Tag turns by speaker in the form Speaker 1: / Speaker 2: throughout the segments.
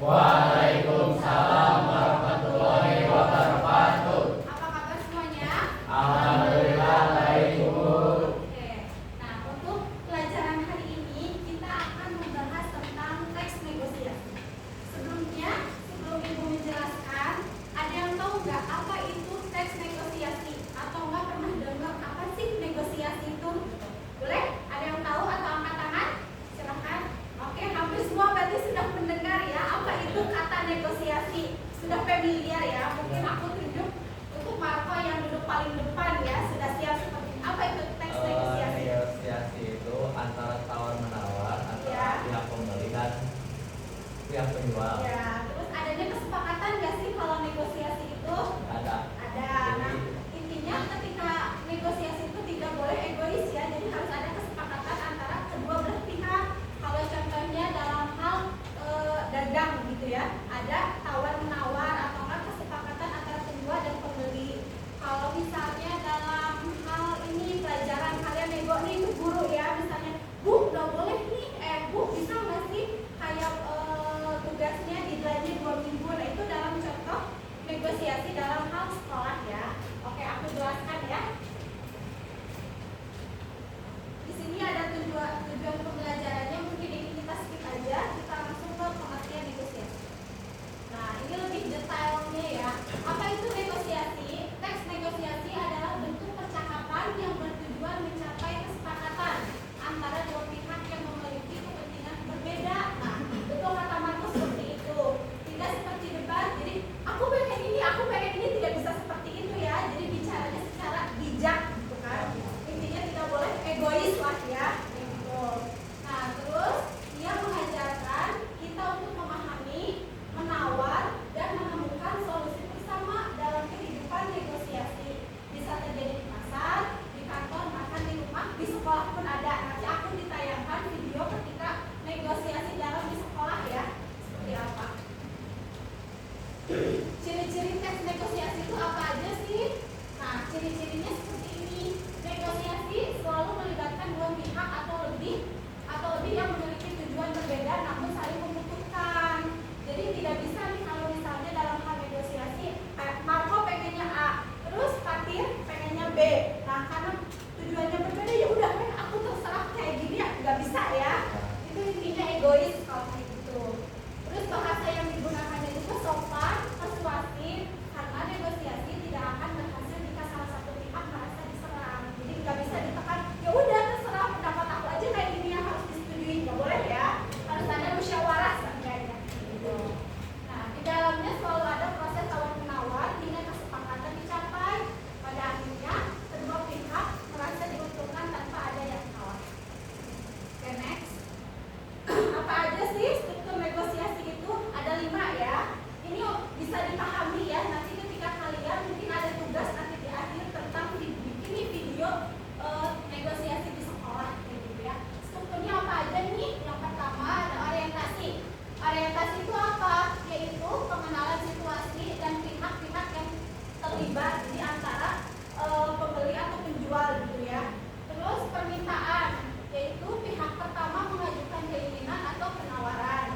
Speaker 1: Waalaikumsalam warahmatullahi wabarakatuh.
Speaker 2: Apa kabar semuanya?
Speaker 1: Alhamdulillah baik, Bu.
Speaker 2: Oke. Nah, untuk pelajaran hari ini kita akan membahas tentang teks negosiasi. Sebelum Ibu menjelaskan, ada yang tahu nggak apa itu teks negosiasi? Atau nggak pernah dengar apa sih negosiasi itu? Boleh? Ada yang tahu atau angkat tangan? Silahkan. Oke, hampir semua berarti sudah mendengar ya apa itu kata negosiasi. Sudah familiar ya? Mungkin aku tunjuk untuk Marco yang duduk paling depan ya. Sudah siap seperti ini. Apa itu teks negosiasi?
Speaker 1: Negosiasi itu antara tawar menawar antara
Speaker 2: Ya.
Speaker 1: pihak pembeli dan pihak penjual.
Speaker 2: Ya, terus adanya kesepakatan nggak sih kalau negosiasi itu?
Speaker 1: Ada.
Speaker 2: Ada. Nah, intinya ketika negosiasi itu tidak boleh egois ya. Jadi harus ada kesepakatan antara kedua belah pihak. Kalau contohnya dalam hal dagang gitu ya, ada tawar menawar atau enggak kesepakatan antara penjual dan pembeli. Kalau misalnya dalam hal ini pelajaran kalian nego nih itu guru ya, misalnya Bu nggak boleh nih, Bu bisa nggak sih kayak tugasnya deadline-nya 2 minggu. Nah itu dalam contoh negosiasi dalam hal sekolah ya. Oke, aku jelaskan ya. Di sini ada tujuan pembelajarannya, mungkin ini kita skip aja, kita langsung ke pengertian negosiasi. Nah, ini lebih detailnya ya. Apa itu negosiasi? Teks negosiasi adalah bentuk percakapan yang bertujuan mencapai kesepakatan antara dua pihak yang memiliki kepentingan berbeda. Nah, itu kata Marco seperti itu. Tidak seperti debat. Jadi, aku pengen ini, tidak bisa seperti itu ya. Jadi bicaranya secara bijak gitu kan. Intinya tidak boleh egois lah ya. Gitu. Nah, terus dia mengajarkan kita untuk memahami, menawar, dan menemukan solusi bersama dalam kehidupan negosiasi. Bisa terjadi di pasar, di kantor, bahkan di rumah, di sekolah pun ada. Nanti aku ditayangkan video ketika negosiasi dalam di sekolah ya. Seperti apa? Ciri-ciri teks negosiasi itu apa aja sih? Nah, ciri-cirinya seperti ini. Negosiasi selalu melibatkan dua pihak atau lebih yang memiliki tujuan berbeda namun saling membutuhkan. Jadi tidak bisa nih kalau misalnya dalam hal negosiasi, Marco pengennya A, terus Fatir pengennya B. Nah, karena tujuannya berbeda ya udah aku terserah kayak gini ya, nggak bisa ya. Itu intinya egois kalau kayak gitu. Terus bahasa yang digunakannya juga sopan, persuasif, karena negosiasi tidak akan berhasil jika salah satu pihak merasa diserang. Jadi nggak bisa ditekan, ya udah terserah pendapat aku aja kayak gini yang harus disetujui, nggak boleh ya. Harus ada musyawarah seenggaknya. Gitu. Nah, di dalamnya selalu ada proses tawar menawar hingga kesepakatan dicapai. Pada akhirnya kedua pihak merasa diuntungkan tanpa ada yang kalah. Oke, next. Apa aja sih struktur negosiasi itu? Ada 5 ya. Ini bisa dipahami ya. Nanti ketika kalian mungkin ada tugas nanti di akhir tentang bikin video negosiasi di sekolah kayak gitu ya. Strukturnya apa aja nih? Yang pertama ada orientasi. Orientasi itu apa? Yaitu pengenalan situasi dan pihak-pihak yang terlibat di antara pembeli atau penjual gitu ya. Terus permintaan, yaitu pihak pertama mengajukan keinginan atau penawaran.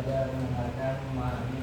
Speaker 1: belajar mendengarkan, memahami,